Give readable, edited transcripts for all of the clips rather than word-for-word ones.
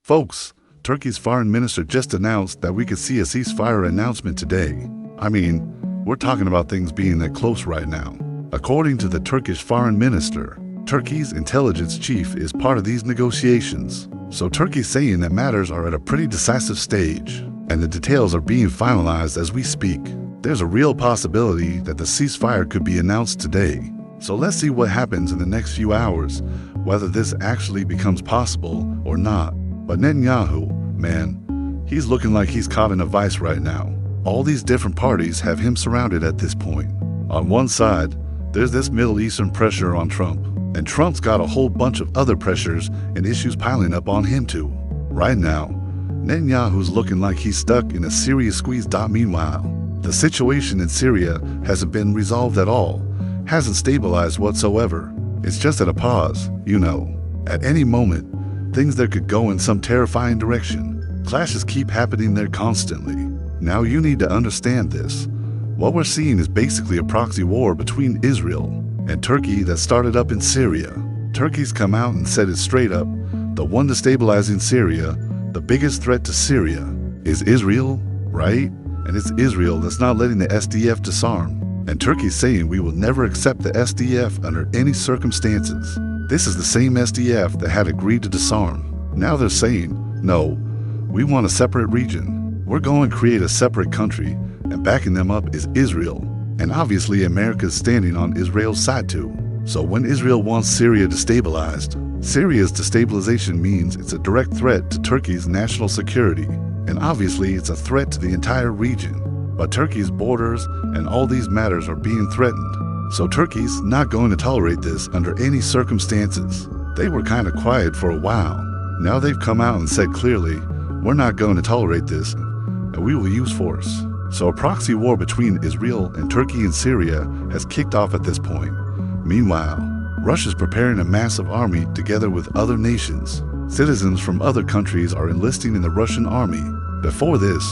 Folks, Turkey's foreign minister just announced that we could see a ceasefire announcement today. I mean, we're talking about things being that close right now. According to the Turkish foreign minister, Turkey's intelligence chief is part of these negotiations. So Turkey's saying that matters are at a pretty decisive stage, and the details are being finalized as we speak. There's a real possibility that the ceasefire could be announced today. So let's see what happens in the next few hours, whether this actually becomes possible or not. But Netanyahu, man, he's looking like he's caught in a vice right now. All these different parties have him surrounded at this point. On one side, there's this Middle Eastern pressure on Trump, and Trump's got a whole bunch of other pressures and issues piling up on him too. Right now, Netanyahu's looking like he's stuck in a serious squeeze. Meanwhile, the situation in Syria hasn't been resolved at all, hasn't stabilized whatsoever. It's just at a pause, you know. At any moment, things there could go in some terrifying direction. Clashes keep happening there constantly. Now you need to understand this. What we're seeing is basically a proxy war between Israel and Turkey that started up in Syria. Turkey's come out and said it straight up. The one destabilizing Syria, the biggest threat to Syria, is Israel, right? And it's Israel that's not letting the SDF disarm. And Turkey's saying we will never accept the SDF under any circumstances. This is the same SDF that had agreed to disarm. Now they're saying, no, we want a separate region. We're going to create a separate country, and backing them up is Israel. And obviously America's standing on Israel's side too. So when Israel wants Syria destabilized, Syria's destabilization means it's a direct threat to Turkey's national security. And obviously it's a threat to the entire region. But Turkey's borders and all these matters are being threatened. So Turkey's not going to tolerate this under any circumstances. They were kind of quiet for a while. Now they've come out and said clearly, we're not going to tolerate this, and we will use force. So a proxy war between Israel and Turkey and Syria has kicked off at this point. Meanwhile, Russia's preparing a massive army together with other nations. Citizens from other countries are enlisting in the Russian army. Before this,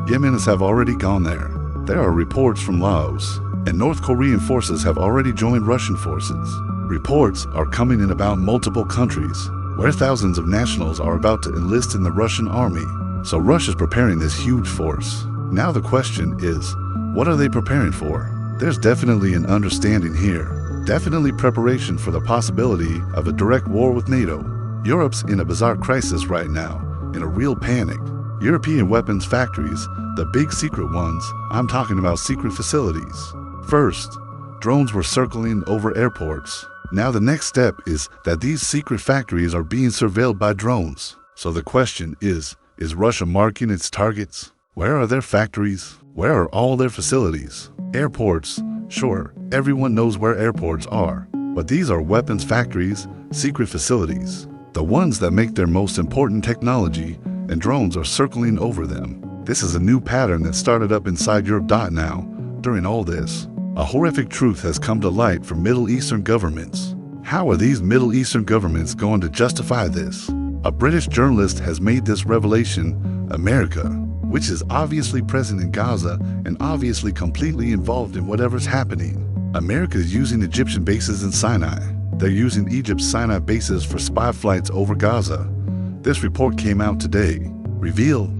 Yemenis have already gone there. There are reports from Laos, and North Korean forces have already joined Russian forces. Reports are coming in about multiple countries, where thousands of nationals are about to enlist in the Russian army. So Russia's preparing this huge force. Now the question is, what are they preparing for? There's definitely an understanding here. Definitely preparation for the possibility of a direct war with NATO. Europe's in a bizarre crisis right now, in a real panic. European weapons factories, the big secret ones, I'm talking about secret facilities. First, drones were circling over airports. Now the next step is that these secret factories are being surveilled by drones. So the question is Russia marking its targets? Where are their factories? Where are all their facilities? Airports, sure, everyone knows where airports are. But these are weapons factories, secret facilities. The ones that make their most important technology, and drones are circling over them. This is a new pattern that started up inside Europe. Now, during all this, a horrific truth has come to light from Middle Eastern governments. How are these Middle Eastern governments going to justify this? A British journalist has made this revelation. America, which is obviously present in Gaza and obviously completely involved in whatever's happening. America is using Egyptian bases in Sinai. They're using Egypt's Sinai bases for spy flights over Gaza. This report came out today. Reveal: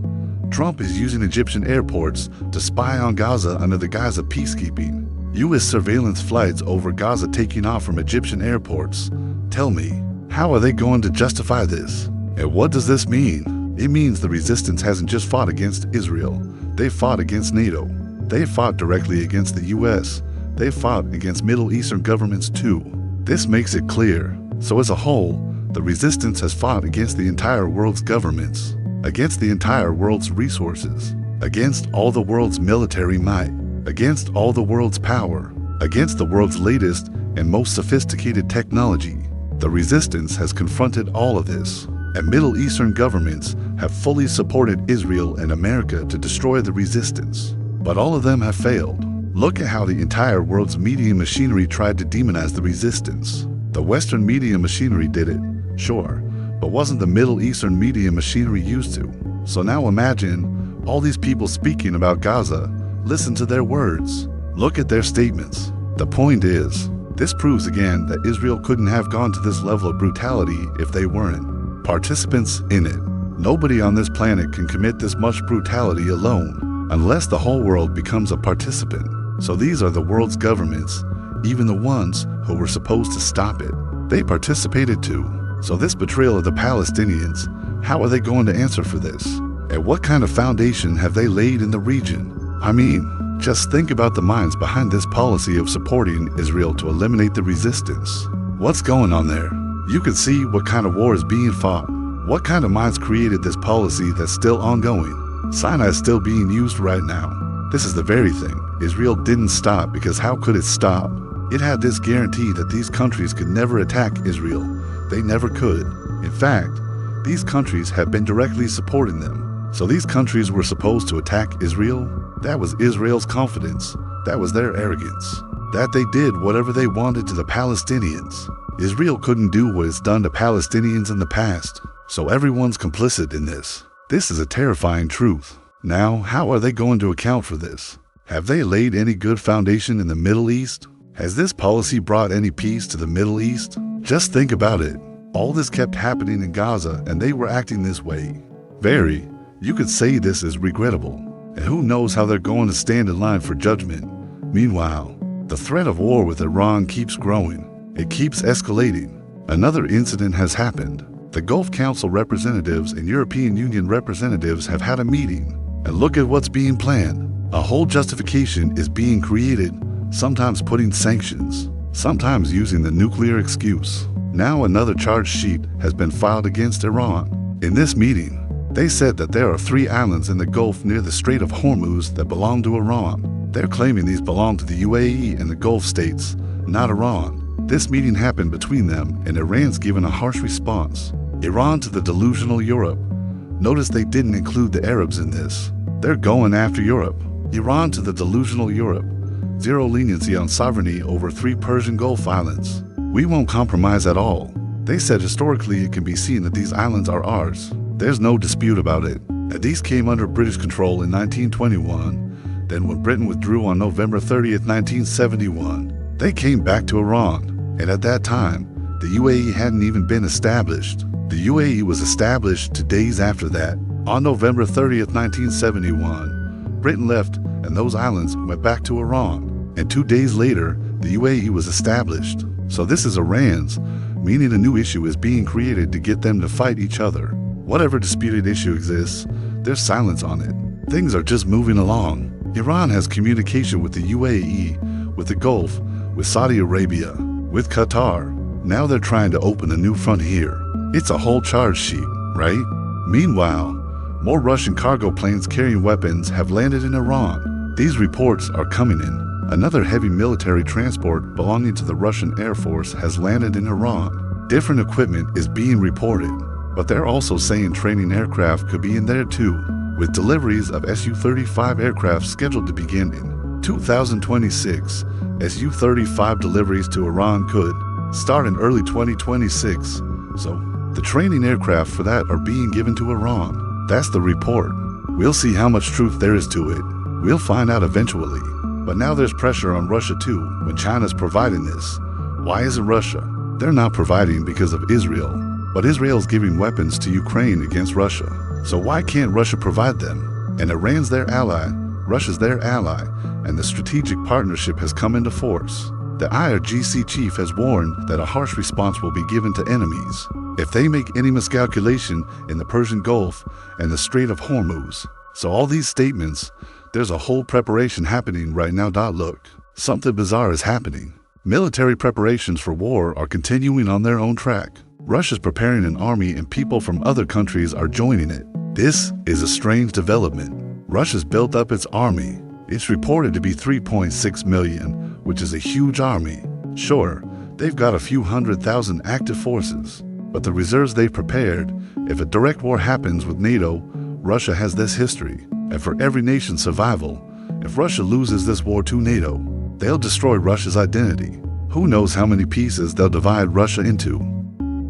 Trump is using Egyptian airports to spy on Gaza under the guise of peacekeeping. U.S. surveillance flights over Gaza taking off from Egyptian airports. Tell me, how are they going to justify this? And what does this mean? It means the resistance hasn't just fought against Israel. They fought against NATO. They fought directly against the U.S. They fought against Middle Eastern governments too. This makes it clear. So as a whole, the resistance has fought against the entire world's governments, against the entire world's resources, against all the world's military might, against all the world's power, against the world's latest and most sophisticated technology. The resistance has confronted all of this, and Middle Eastern governments have fully supported Israel and America to destroy the resistance. But all of them have failed. Look at how the entire world's media machinery tried to demonize the resistance. The Western media machinery did it, sure, but wasn't the Middle Eastern media machinery used to? So now imagine all these people speaking about Gaza. Listen to their words. Look at their statements. The point is, this proves again that Israel couldn't have gone to this level of brutality if they weren't participants in it. Nobody on this planet can commit this much brutality alone, unless the whole world becomes a participant. So these are the world's governments, even the ones who were supposed to stop it. They participated too. So this betrayal of the Palestinians, how are they going to answer for this? And what kind of foundation have they laid in the region? I mean, just think about the minds behind this policy of supporting Israel to eliminate the resistance. What's going on there? You can see what kind of war is being fought. What kind of minds created this policy that's still ongoing? Sinai is still being used right now. This is the very thing. Israel didn't stop because how could it stop? It had this guarantee that these countries could never attack Israel. They never could. In fact, these countries have been directly supporting them. So these countries were supposed to attack Israel? That was Israel's confidence. That was their arrogance. That they did whatever they wanted to the Palestinians. Israel couldn't do what it's done to Palestinians in the past. So everyone's complicit in this. This is a terrifying truth. Now, how are they going to account for this? Have they laid any good foundation in the Middle East? Has this policy brought any peace to the Middle East? Just think about it. All this kept happening in Gaza and they were acting this way. You could say this is regrettable. And who knows how they're going to stand in line for judgment. Meanwhile, the threat of war with Iran keeps growing. It keeps escalating. Another incident has happened. The Gulf Council representatives and European Union representatives have had a meeting. And look at what's being planned. A whole justification is being created, sometimes putting sanctions, sometimes using the nuclear excuse. Now another charge sheet has been filed against Iran. In this meeting, they said that there are 3 islands in the Gulf near the Strait of Hormuz that belong to Iran. They're claiming these belong to the UAE and the Gulf states, not Iran. This meeting happened between them and Iran's given a harsh response. Iran to the delusional Europe. Notice they didn't include the Arabs in this. They're going after Europe. Iran to the delusional Europe. Zero leniency on sovereignty over 3 Persian Gulf islands. We won't compromise at all. They said historically it can be seen that these islands are ours. There's no dispute about it. And these came under British control in 1921. Then when Britain withdrew on November 30th, 1971, they came back to Iran. And at that time, the UAE hadn't even been established. The UAE was established 2 days after that. On November 30th, 1971, Britain left and those islands went back to Iran. And 2 days later, the UAE was established. So this is Iran's, meaning a new issue is being created to get them to fight each other. Whatever disputed issue exists, there's silence on it. Things are just moving along. Iran has communication with the UAE, with the Gulf, with Saudi Arabia, with Qatar. Now they're trying to open a new front here. It's a whole charge sheet, right? Meanwhile, more Russian cargo planes carrying weapons have landed in Iran. These reports are coming in. Another heavy military transport belonging to the Russian Air Force has landed in Iran. Different equipment is being reported, but they're also saying training aircraft could be in there too, with deliveries of Su-35 aircraft scheduled to begin in 2026. Su-35 deliveries to Iran could start in early 2026. So the training aircraft for that are being given to Iran. That's the report. We'll see how much truth there is to it. We'll find out eventually. But now there's pressure on Russia too, when China's providing this. Why isn't Russia? They're not providing because of Israel, but Israel's giving weapons to Ukraine against Russia. So why can't Russia provide them? And Iran's their ally, Russia's their ally, and the strategic partnership has come into force. The IRGC chief has warned that a harsh response will be given to enemies if they make any miscalculation in the Persian Gulf and the Strait of Hormuz. So all these statements, there's a whole preparation happening right now. Look, something bizarre is happening. Military preparations for war are continuing on their own track. Russia's preparing an army and people from other countries are joining it. This is a strange development. Russia's built up its army. It's reported to be 3.6 million, which is a huge army. Sure, they've got a few 100,000 active forces, but the reserves they've prepared, if a direct war happens with NATO, Russia has this history. And for every nation's survival, if Russia loses this war to NATO, they'll destroy Russia's identity. Who knows how many pieces they'll divide Russia into.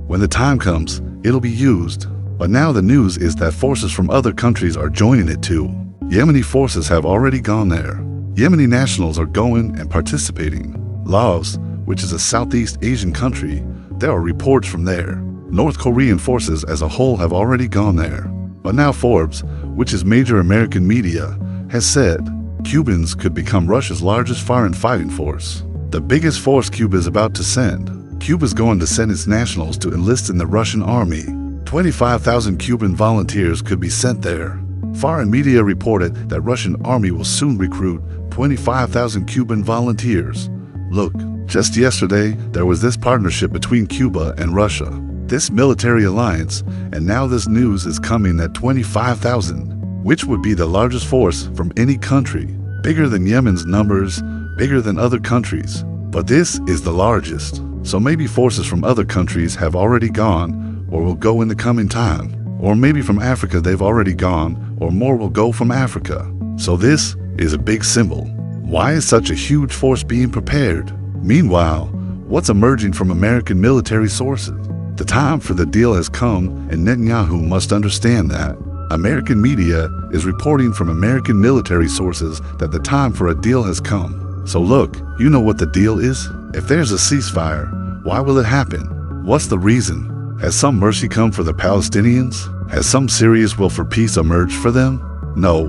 When the time comes, it'll be used. But now the news is that forces from other countries are joining it too. Yemeni forces have already gone there. Yemeni nationals are going and participating. Laos, which is a Southeast Asian country, there are reports from there. North Korean forces as a whole have already gone there. But now Forbes, which is major American media, has said Cubans could become Russia's largest foreign fighting force. The biggest force Cuba is about to send. Cuba's going to send its nationals to enlist in the Russian army. 25,000 Cuban volunteers could be sent there. Foreign media reported that Russian army will soon recruit 25,000 Cuban volunteers. Look, just yesterday, there was this partnership between Cuba and Russia, this military alliance, and now this news is coming at 25,000, which would be the largest force from any country, bigger than Yemen's numbers, bigger than other countries. But this is the largest, so maybe forces from other countries have already gone or will go in the coming time. Or maybe from Africa they've already gone, or more will go from Africa. So this is a big symbol. Why is such a huge force being prepared? Meanwhile, what's emerging from American military sources? The time for the deal has come, and Netanyahu must understand that. American media is reporting from American military sources that the time for a deal has come. So look, you know what the deal is? If there's a ceasefire, why will it happen? What's the reason? Has some mercy come for the Palestinians? Has some serious will for peace emerged for them? No,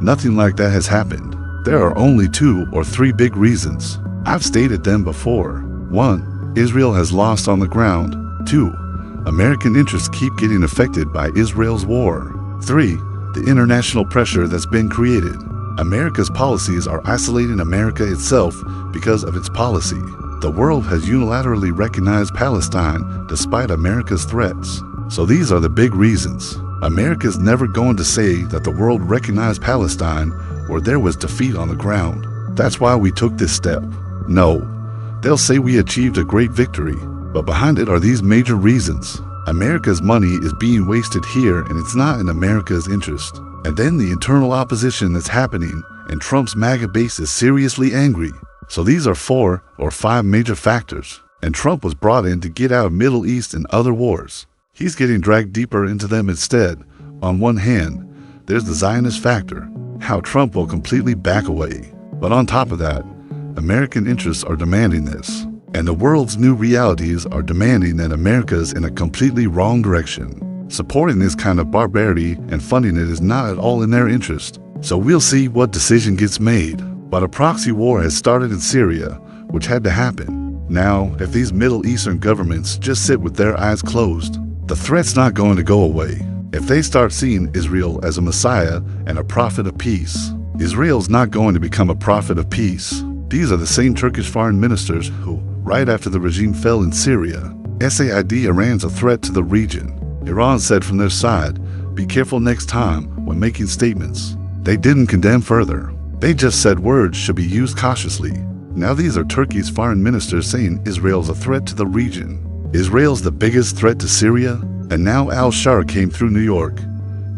nothing like that has happened. There are only 2 or 3 big reasons. I've stated them before. 1. Israel has lost on the ground. 2. American interests keep getting affected by Israel's war. 3. The international pressure that's been created. America's policies are isolating America itself because of its policy. The world has unilaterally recognized Palestine despite America's threats. So these are the big reasons. America's never going to say that the world recognized Palestine or there was defeat on the ground. That's why we took this step. No, they'll say we achieved a great victory, but behind it are these major reasons. America's money is being wasted here and it's not in America's interest. And then the internal opposition that's happening, and Trump's MAGA base is seriously angry. So these are 4 or 5 major factors. And Trump was brought in to get out of Middle East and other wars. He's getting dragged deeper into them instead. On one hand, there's the Zionist factor, how Trump will completely back away. But on top of that, American interests are demanding this. And the world's new realities are demanding that America's in a completely wrong direction. Supporting this kind of barbarity and funding it is not at all in their interest. So we'll see what decision gets made. But a proxy war has started in Syria, which had to happen. Now, if these Middle Eastern governments just sit with their eyes closed, the threat's not going to go away. If they start seeing Israel as a messiah and a prophet of peace, Israel's not going to become a prophet of peace. These are the same Turkish foreign ministers who, right after the regime fell in Syria, said Iran's a threat to the region. Iran said from their side, be careful next time when making statements. They didn't condemn further. They just said words should be used cautiously. Now these are Turkey's foreign ministers saying Israel's a threat to the region. Israel's the biggest threat to Syria, and now al-Shara came through New York.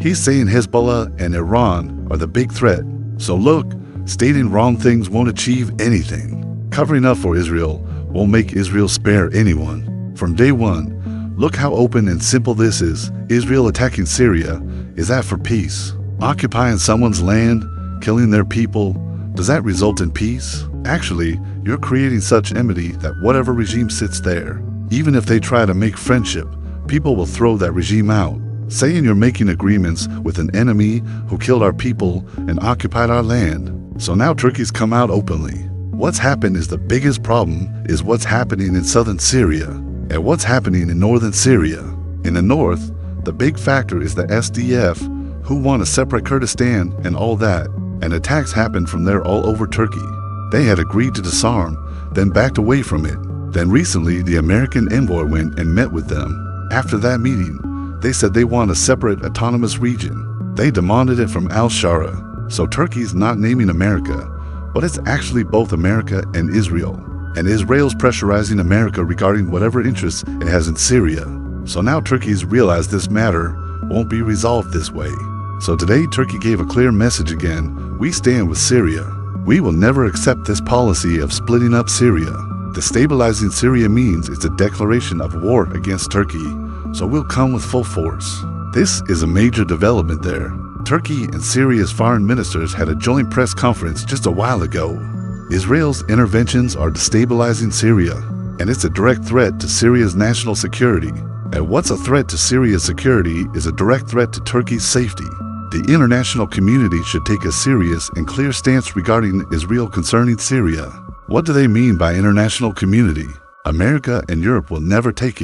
He's saying Hezbollah and Iran are the big threat. So look, stating wrong things won't achieve anything. Covering up for Israel won't make Israel spare anyone. From day one, look how open and simple this is. Israel attacking Syria, is that for peace? Occupying someone's land, killing their people, does that result in peace? Actually, you're creating such enmity that whatever regime sits there, even if they try to make friendship, people will throw that regime out. Saying you're making agreements with an enemy who killed our people and occupied our land. So now Turkey's come out openly. What's happened is the biggest problem is what's happening in southern Syria and what's happening in northern Syria. In the north, the big factor is the SDF, who want to separate Kurdistan and all that, and attacks happened from there all over Turkey. They had agreed to disarm, then backed away from it. Then recently, the American envoy went and met with them. After that meeting, they said they want a separate autonomous region. They demanded it from al-Shara. So Turkey's not naming America, but it's actually both America and Israel. And Israel's pressurizing America regarding whatever interests it has in Syria. So now Turkey's realized this matter won't be resolved this way. So today Turkey gave a clear message again. We stand with Syria. We will never accept this policy of splitting up Syria. Destabilizing Syria means it's a declaration of war against Turkey. So we'll come with full force. This is a major development there. Turkey and Syria's foreign ministers had a joint press conference just a while ago. Israel's interventions are destabilizing Syria, and it's a direct threat to Syria's national security. And what's a threat to Syria's security is a direct threat to Turkey's safety. The international community should take a serious and clear stance regarding Israel concerning Syria. What do they mean by international community? America and Europe will never take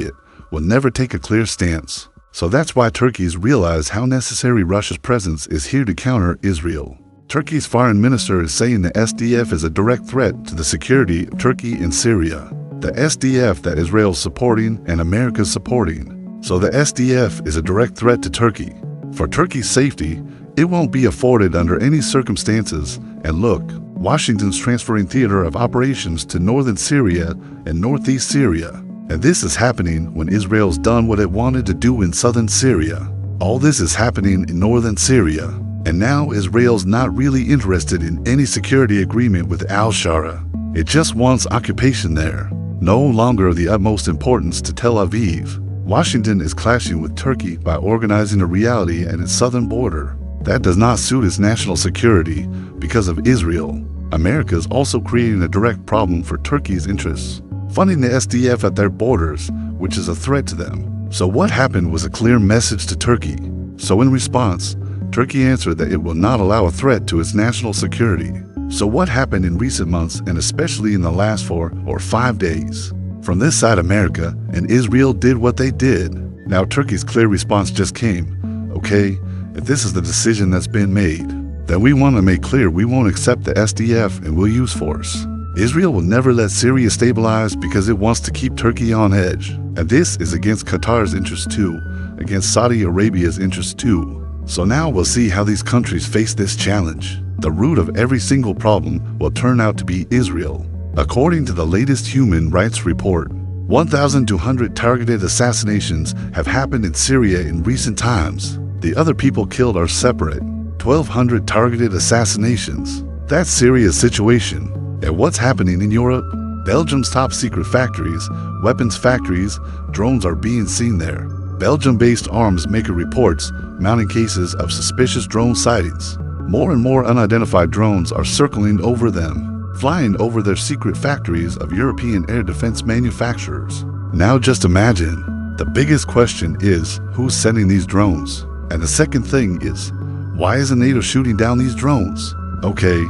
a clear stance. So that's why Turkey's realized how necessary Russia's presence is here to counter Israel. Turkey's foreign minister is saying the SDF is a direct threat to the security of Turkey and Syria. The SDF that Israel's supporting and America's supporting. So the SDF is a direct threat to Turkey. For Turkey's safety, it won't be afforded under any circumstances. And look, Washington's transferring theater of operations to northern Syria and northeast Syria. And this is happening when Israel's done what it wanted to do in southern Syria. All this is happening in northern Syria. And now Israel's not really interested in any security agreement with al-Shara. It just wants occupation there. No longer of the utmost importance to Tel Aviv. Washington is clashing with Turkey by organizing a reality at its southern border. That does not suit its national security because of Israel. America is also creating a direct problem for Turkey's interests, funding the SDF at their borders, which is a threat to them. So what happened was a clear message to Turkey. So in response, Turkey answered that it will not allow a threat to its national security. So what happened in recent months, and especially in the last 4 or 5 days? From this side, America and Israel did what they did. Now Turkey's clear response just came. Okay, if this is the decision that's been made, then we want to make clear we won't accept the SDF and we'll use force. Israel will never let Syria stabilize because it wants to keep Turkey on edge. And this is against Qatar's interests too, against Saudi Arabia's interests too. So now we'll see how these countries face this challenge. The root of every single problem will turn out to be Israel. According to the latest Human Rights Report, 1,200 targeted assassinations have happened in Syria in recent times. The other people killed are separate. 1,200 targeted assassinations. That's Syria's situation. And what's happening in Europe? Belgium's top secret factories, weapons factories, drones are being seen there. Belgium-based arms maker reports mounting cases of suspicious drone sightings. More and more unidentified drones are circling over them, flying over their secret factories of European air defense manufacturers. Now just imagine, the biggest question is who's sending these drones? And the second thing is, why isn't NATO shooting down these drones? Okay,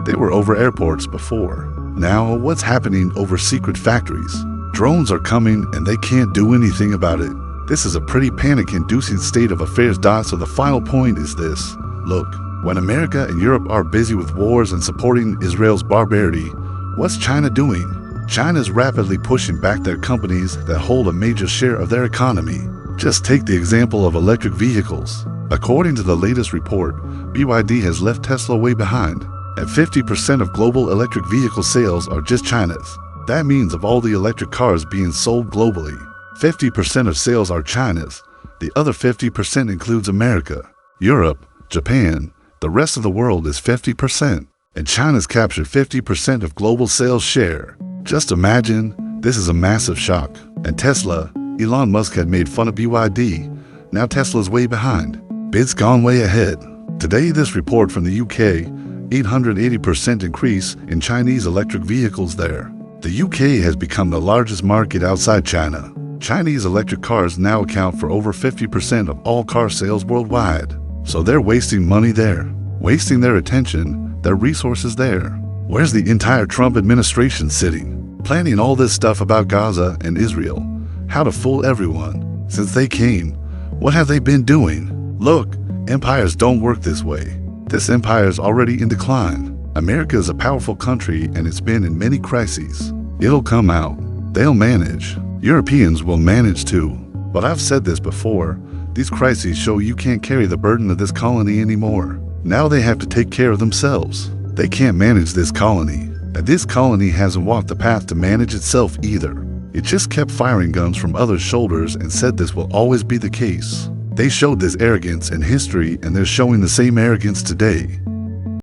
they were over airports before. Now what's happening over secret factories? Drones are coming and they can't do anything about it. This is a pretty panic-inducing state of affairs. So the final point is this. Look, when America and Europe are busy with wars and supporting Israel's barbarity, what's China doing? China's rapidly pushing back their companies that hold a major share of their economy. Just take the example of electric vehicles. According to the latest report, BYD has left Tesla way behind. And 50% of global electric vehicle sales are just China's. That means of all the electric cars being sold globally, 50% of sales are China's. The other 50% includes America, Europe, Japan. The rest of the world is 50%. And China's captured 50% of global sales share. Just imagine, this is a massive shock. And Tesla, Elon Musk had made fun of BYD. Now Tesla's way behind. Bid's gone way ahead. Today, this report from the UK, 880% increase in Chinese electric vehicles there. The UK has become the largest market outside China. Chinese electric cars now account for over 50% of all car sales worldwide. So they're wasting money there, wasting their attention, their resources there. Where's the entire Trump administration sitting? Planning all this stuff about Gaza and Israel. How to fool everyone. Since they came, what have they been doing? Look, empires don't work this way. This empire is already in decline. America is a powerful country and it's been in many crises. It'll come out. They'll manage. Europeans will manage too. But I've said this before, these crises show you can't carry the burden of this colony anymore. Now they have to take care of themselves. They can't manage this colony. And this colony hasn't walked the path to manage itself either. It just kept firing guns from others' shoulders and said this will always be the case. They showed this arrogance in history and they're showing the same arrogance today.